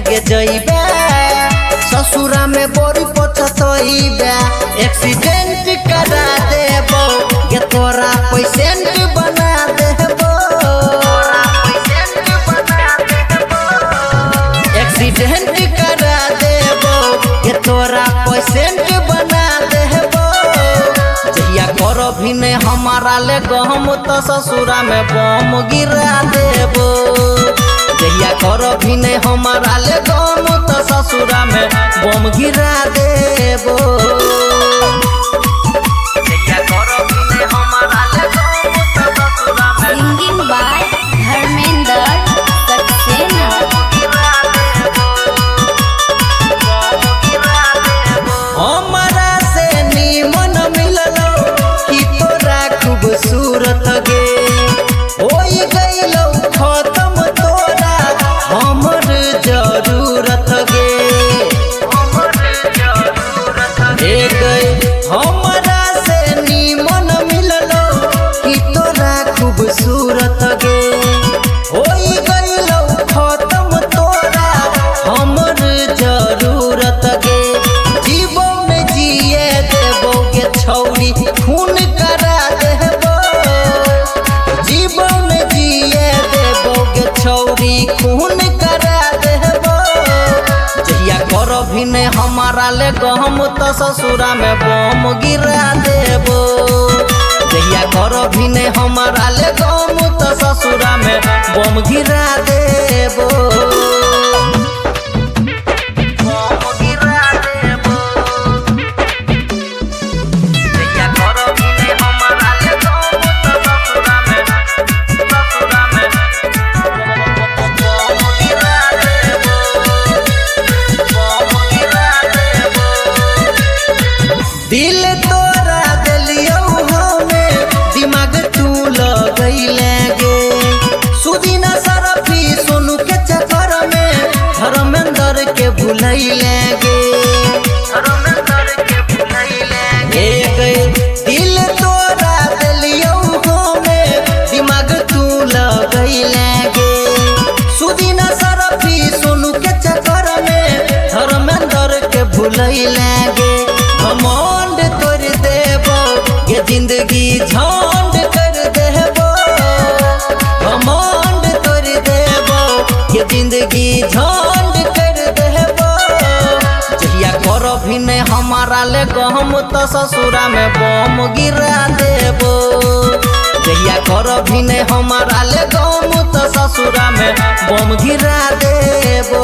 गे जइबे ससुरा में बड़ी पछतइबे। एक्सीडेंट करा देबो गे तोरा पेशेंट बना देबो। एक्सीडेंट करा देबो गे तोरा पेशेंट बना देबो। जहिया करो भी ने हमारा ले गम तो ससुरा में बम गिरा देबो। जहिया करो भी ने हमारा ले गम तो ससुरा में बम गिरा देबो। जहिया करो भी ने हमारा ले गम तो ससुरा में सिंगिंग बाय धर्मेंद्र सक्सेना। हमारा से नीमन मिललो कि तोरा खूबसूरत गे होई गइलो खत्म तोरा हमर जरूरत गे। हमारा से नीमन मिललो कि तोरा खूबसूरत गे होई गइलो खत्म तोरा हमर जरूरत गे। जीवन जिए देबो गे छौरी खून करा देबो। जीवन जिए देबो गे छौरी खून करा देबो। जहिया करो भी ने हमारा ले गम तो ससुरा में बम गिरा देबो। जहिया करो भी ने हमारा ले गम तो ससुरा में बम गिरा देबो। बम गिरा देबो। जहिया करो भी ने हमारा ले गम तो ससुरा में बम गिरा देबो। बम गिरा देबो। दिल तोरा दिलियो हमें दिमाग तू लगैले गे। सुदीना सरफी सोनू के चक्कर में धर्मेंद्र के भुलैले गे। दिल तोरा दिलियो हमें दिमाग तू लगैले गे। सुदीना सरफी सोनू के चक्कर में धर्मेंद्र के भुलैले गे। घमंड तोड़ देबो ये जिंदगी झंड कर देबो। घमंड तोड़ देबो ये जिंदगी झंड कर देबो। जहिया करो भी ने हमारा ले गम तो ससुरा में बम गिरा देबो। जहिया करो भी ने हमारा ले गम तो ससुरा में बम गिरा देबो।